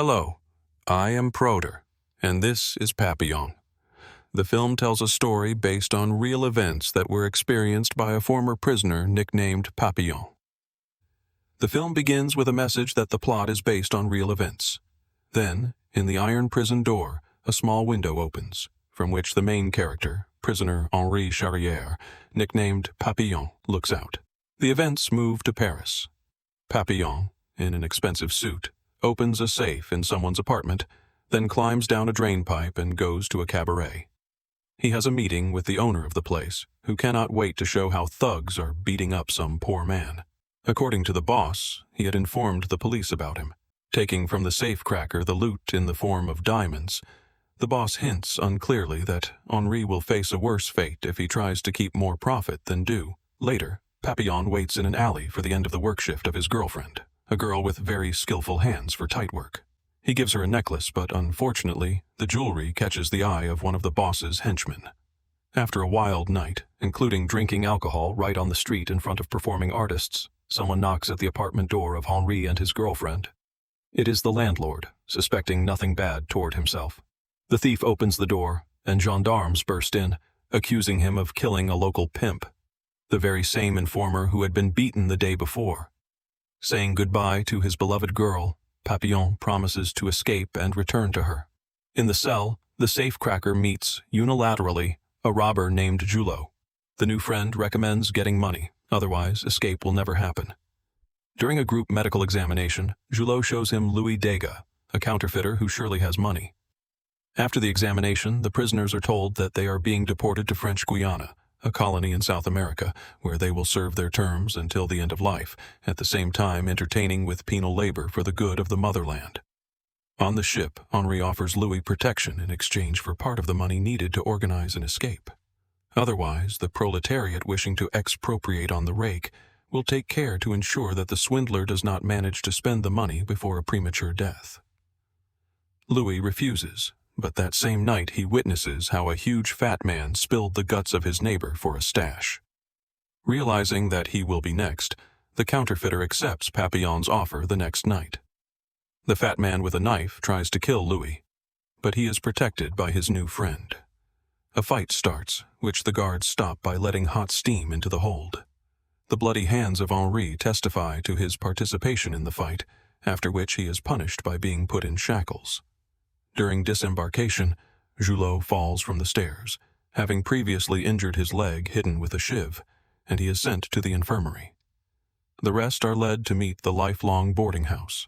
Hello, I am Proder, and this is Papillon. The film tells a story based on real events that were experienced by a former prisoner nicknamed Papillon. The film begins with a message that the plot is based on real events. Then, in the iron prison door, a small window opens, from which the main character, prisoner Henri Charrière, nicknamed Papillon, looks out. The events move to Paris. Papillon, in an expensive suit, opens a safe in someone's apartment, then climbs down a drain pipe and goes to a cabaret. He has a meeting with the owner of the place, who cannot wait to show how thugs are beating up some poor man. According to the boss, he had informed the police about him. Taking from the safecracker the loot in the form of diamonds, the boss hints unclearly that Henri will face a worse fate if he tries to keep more profit than due. Later, Papillon waits in an alley for the end of the work shift of his girlfriend, a girl with very skillful hands for tight work. He gives her a necklace, but unfortunately, the jewelry catches the eye of one of the boss's henchmen. After a wild night, including drinking alcohol right on the street in front of performing artists, someone knocks at the apartment door of Henri and his girlfriend. It is the landlord, suspecting nothing bad toward himself. The thief opens the door, and gendarmes burst in, accusing him of killing a local pimp, the very same informer who had been beaten the day before. Saying goodbye to his beloved girl, Papillon promises to escape and return to her. In the cell, the safecracker meets, unilaterally, a robber named Julot. The new friend recommends getting money, otherwise escape will never happen. During a group medical examination, Julot shows him Louis Degas, a counterfeiter who surely has money. After the examination, the prisoners are told that they are being deported to French Guiana, a colony in South America, where they will serve their terms until the end of life, at the same time entertaining with penal labor for the good of the motherland. On the ship, Henri offers Louis protection in exchange for part of the money needed to organize an escape. Otherwise, the proletariat wishing to expropriate on the rake will take care to ensure that the swindler does not manage to spend the money before a premature death. Louis refuses, but that same night he witnesses how a huge fat man spilled the guts of his neighbor for a stash. Realizing that he will be next, the counterfeiter accepts Papillon's offer the next night. The fat man with a knife tries to kill Louis, but he is protected by his new friend. A fight starts, which the guards stop by letting hot steam into the hold. The bloody hands of Henri testify to his participation in the fight, after which he is punished by being put in shackles. During disembarkation, Julot falls from the stairs, having previously injured his leg hidden with a shiv, and he is sent to the infirmary. The rest are led to meet the lifelong boarding house.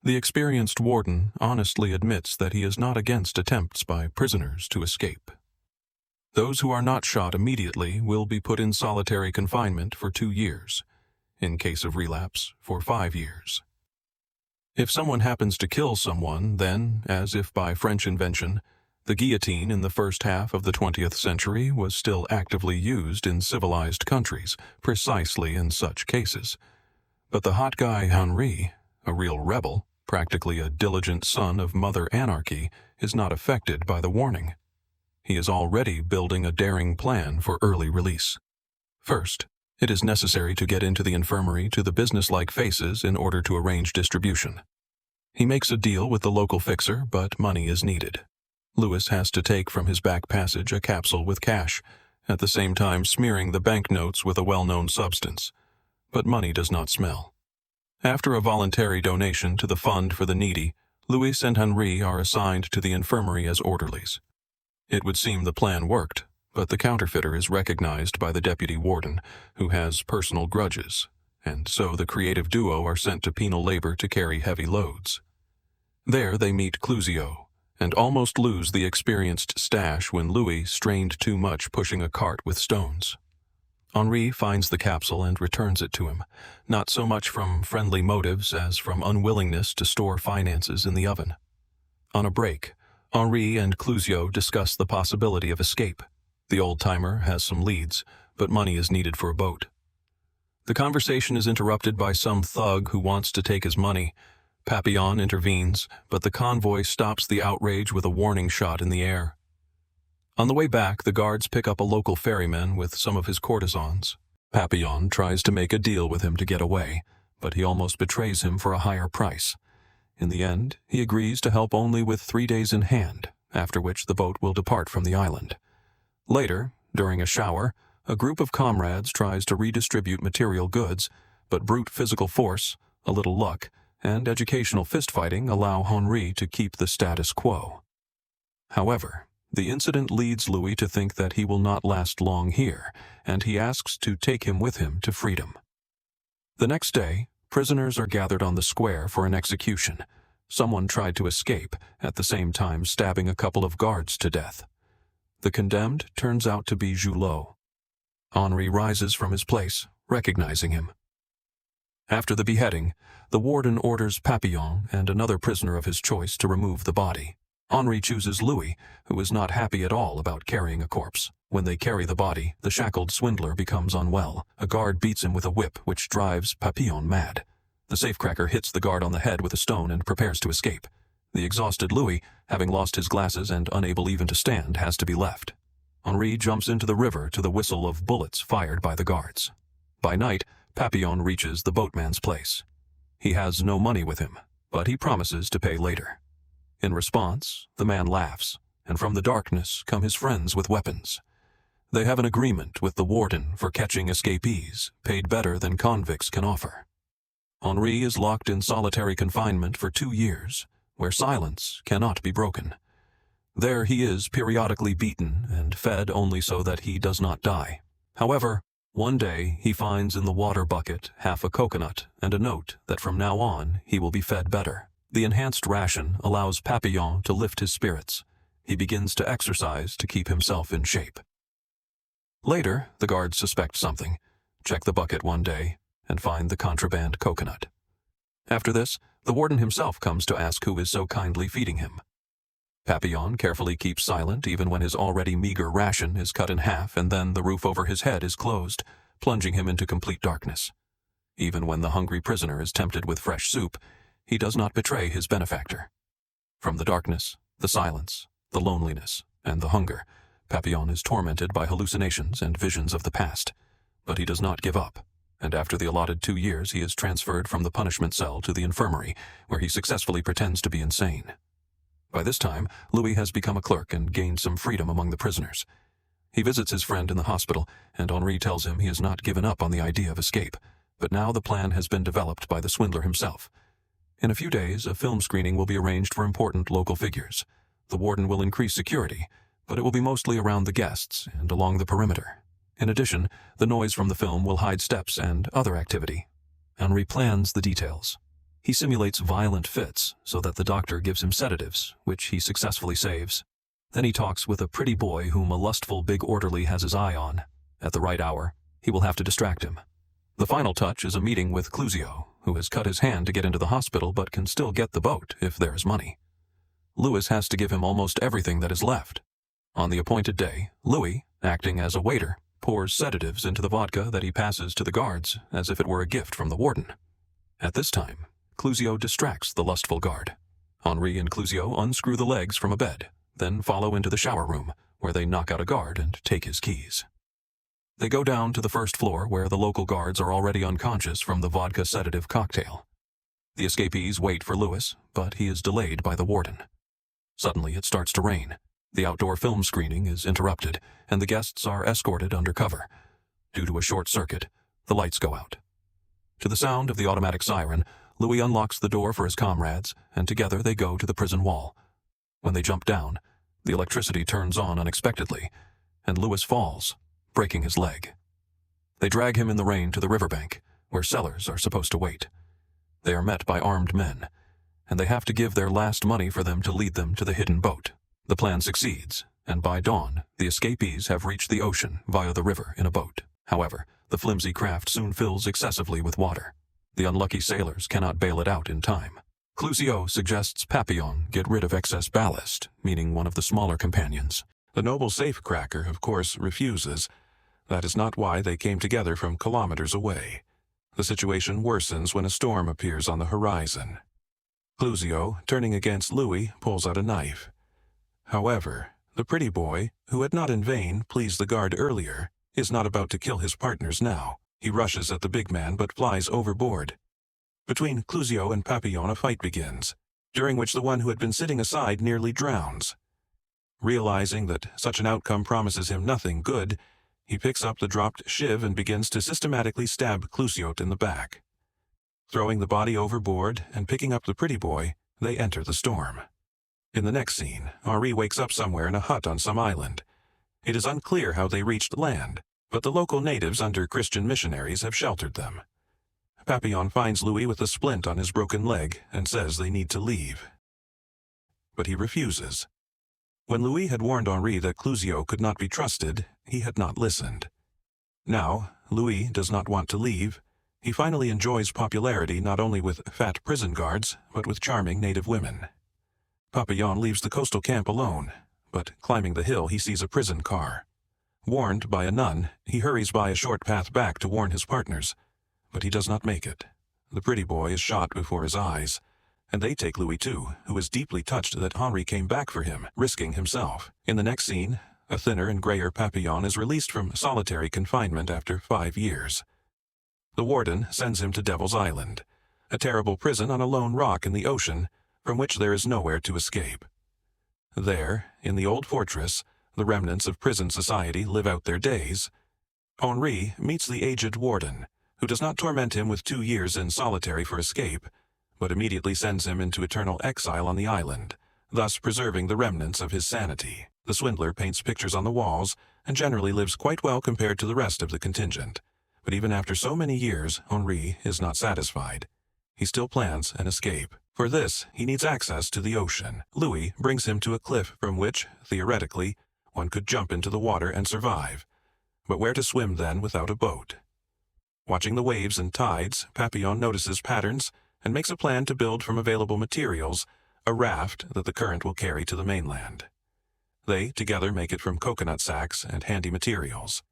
The experienced warden honestly admits that he is not against attempts by prisoners to escape. Those who are not shot immediately will be put in solitary confinement for 2 years, in case of relapse, for 5 years. If someone happens to kill someone, then, as if by French invention, the guillotine in the first half of the 20th century was still actively used in civilized countries, precisely in such cases. But the hot guy Henri, a real rebel, practically a diligent son of Mother Anarchy, is not affected by the warning. He is already building a daring plan for early release. First, it is necessary to get into the infirmary to the business-like faces in order to arrange distribution. He makes a deal with the local fixer, but money is needed. Louis has to take from his back passage a capsule with cash, at the same time smearing the banknotes with a well-known substance. But money does not smell. After a voluntary donation to the Fund for the Needy, Louis and Henri are assigned to the infirmary as orderlies. It would seem the plan worked, but the counterfeiter is recognized by the deputy warden, who has personal grudges, and so the creative duo are sent to penal labor to carry heavy loads. There they meet Clouzio, and almost lose the experienced stash when Louis strained too much pushing a cart with stones. Henri finds the capsule and returns it to him, not so much from friendly motives as from unwillingness to store finances in the oven. On a break, Henri and Clouzio discuss the possibility of escape. The old-timer has some leads, but money is needed for a boat. The conversation is interrupted by some thug who wants to take his money. Papillon intervenes, but the convoy stops the outrage with a warning shot in the air. On the way back, the guards pick up a local ferryman with some of his courtesans. Papillon tries to make a deal with him to get away, but he almost betrays him for a higher price. In the end, he agrees to help only with 3 days in hand, after which the boat will depart from the island. Later, during a shower, a group of comrades tries to redistribute material goods, but brute physical force, a little luck, and educational fistfighting allow Henri to keep the status quo. However, the incident leads Louis to think that he will not last long here, and he asks to take him with him to freedom. The next day, prisoners are gathered on the square for an execution. Someone tried to escape, at the same time stabbing a couple of guards to death. The condemned turns out to be Julot. Henri rises from his place, recognizing him. After the beheading, the warden orders Papillon and another prisoner of his choice to remove the body. Henri chooses Louis, who is not happy at all about carrying a corpse. When they carry the body, the shackled swindler becomes unwell. A guard beats him with a whip, which drives Papillon mad. The safecracker hits the guard on the head with a stone and prepares to escape. The exhausted Louis, having lost his glasses and unable even to stand, has to be left. Henri jumps into the river to the whistle of bullets fired by the guards. By night, Papillon reaches the boatman's place. He has no money with him, but he promises to pay later. In response, the man laughs, and from the darkness come his friends with weapons. They have an agreement with the warden for catching escapees, paid better than convicts can offer. Henri is locked in solitary confinement for 2 years, where silence cannot be broken. There he is periodically beaten and fed only so that he does not die. However, one day he finds in the water bucket half a coconut and a note that from now on he will be fed better. The enhanced ration allows Papillon to lift his spirits. He begins to exercise to keep himself in shape. Later, the guards suspect something, check the bucket one day, and find the contraband coconut. After this, the warden himself comes to ask who is so kindly feeding him. Papillon carefully keeps silent even when his already meager ration is cut in half and then the roof over his head is closed, plunging him into complete darkness. Even when the hungry prisoner is tempted with fresh soup, he does not betray his benefactor. From the darkness, the silence, the loneliness, and the hunger, Papillon is tormented by hallucinations and visions of the past. But he does not give up, and after the allotted 2 years he is transferred from the punishment cell to the infirmary, where he successfully pretends to be insane. By this time, Louis has become a clerk and gained some freedom among the prisoners. He visits his friend in the hospital, and Henri tells him he has not given up on the idea of escape, but now the plan has been developed by the swindler himself. In a few days, a film screening will be arranged for important local figures. The warden will increase security, but it will be mostly around the guests and along the perimeter. In addition, the noise from the film will hide steps and other activity. Henri plans the details. He simulates violent fits so that the doctor gives him sedatives, which he successfully saves. Then he talks with a pretty boy whom a lustful big orderly has his eye on. At the right hour, he will have to distract him. The final touch is a meeting with Clouzio, who has cut his hand to get into the hospital but can still get the boat if there is money. Louis has to give him almost everything that is left. On the appointed day, Louis, acting as a waiter, pours sedatives into the vodka that he passes to the guards as if it were a gift from the warden. At this time, Clouzio distracts the lustful guard. Henri and Clouzio unscrew the legs from a bed, then follow into the shower room, where they knock out a guard and take his keys. They go down to the first floor where the local guards are already unconscious from the vodka sedative cocktail. The escapees wait for Louis, but he is delayed by the warden. Suddenly it starts to rain. The outdoor film screening is interrupted, and the guests are escorted under cover. Due to a short circuit, the lights go out. To the sound of the automatic siren, Louis unlocks the door for his comrades, and together they go to the prison wall. When they jump down, the electricity turns on unexpectedly, and Louis falls, breaking his leg. They drag him in the rain to the riverbank, where sellers are supposed to wait. They are met by armed men, and they have to give their last money for them to lead them to the hidden boat. The plan succeeds, and by dawn, the escapees have reached the ocean via the river in a boat. However, the flimsy craft soon fills excessively with water. The unlucky sailors cannot bail it out in time. Clouzio suggests Papillon get rid of excess ballast, meaning one of the smaller companions. The noble safecracker, of course, refuses. That is not why they came together from kilometers away. The situation worsens when a storm appears on the horizon. Clouzio, turning against Louis, pulls out a knife. However, the pretty boy, who had not in vain pleased the guard earlier, is not about to kill his partners now. He rushes at the big man but flies overboard. Between Clouzio and Papillon a fight begins. during which the one who had been sitting aside nearly drowns. Realizing that such an outcome promises him nothing good, he picks up the dropped shiv and begins to systematically stab Clusiot in the back. Throwing the body overboard and picking up the pretty boy, they enter the storm. In the next scene, Henri wakes up somewhere in a hut on some island. It is unclear how they reached land, but the local natives under Christian missionaries have sheltered them. Papillon finds Louis with a splint on his broken leg and says they need to leave. But he refuses. When Louis had warned Henri that Clusiot could not be trusted, he had not listened. Now, Louis does not want to leave. He finally enjoys popularity not only with fat prison guards, but with charming native women. Papillon leaves the coastal camp alone, but climbing the hill he sees a prison car. Warned by a nun, he hurries by a short path back to warn his partners, but he does not make it. The pretty boy is shot before his eyes, and they take Louis too, who is deeply touched that Henri came back for him, risking himself. In the next scene, a thinner and grayer Papillon is released from solitary confinement after 5 years. The warden sends him to Devil's Island, a terrible prison on a lone rock in the ocean from which there is nowhere to escape. There, in the old fortress, the remnants of prison society live out their days. Henri meets the aged warden, who does not torment him with 2 years in solitary for escape, but immediately sends him into eternal exile on the island, thus preserving the remnants of his sanity. The swindler paints pictures on the walls and generally lives quite well compared to the rest of the contingent. But even after so many years, Henri is not satisfied. He still plans an escape. For this, he needs access to the ocean. Louis brings him to a cliff from which, theoretically, one could jump into the water and survive. But where to swim then without a boat? Watching the waves and tides, Papillon notices patterns and makes a plan to build from available materials a raft that the current will carry to the mainland. They together make it from coconut sacks and handy materials.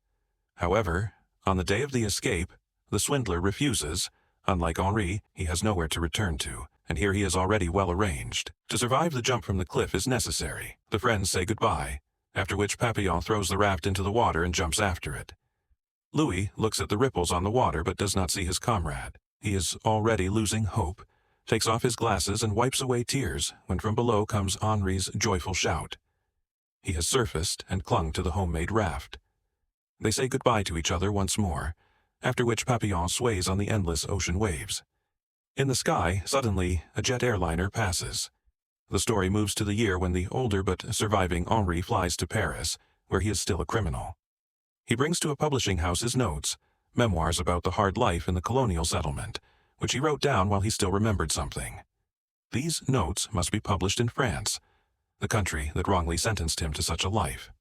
However, on the day of the escape, the swindler refuses. Unlike Henri, he has nowhere to return to, and here he is already well arranged. To survive the jump from the cliff is necessary. The friends say goodbye, after which Papillon throws the raft into the water and jumps after it. Louis looks at the ripples on the water but does not see his comrade. He is already losing hope, takes off his glasses and wipes away tears when from below comes Henri's joyful shout. He has surfaced and clung to the homemade raft. They say goodbye to each other once more, after which Papillon sways on the endless ocean waves. In the sky, suddenly, a jet airliner passes. The story moves to the year when the older but surviving Henri flies to Paris, where he is still a criminal. He brings to a publishing house his notes, memoirs about the hard life in the colonial settlement, which he wrote down while he still remembered something. These notes must be published in France, the country that wrongly sentenced him to such a life.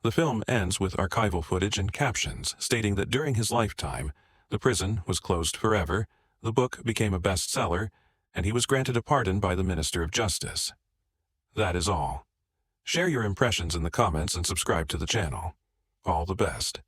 The film ends with archival footage and captions stating that during his lifetime, the prison was closed forever, the book became a bestseller, and he was granted a pardon by the Minister of Justice. That is all. Share your impressions in the comments and subscribe to the channel. All the best.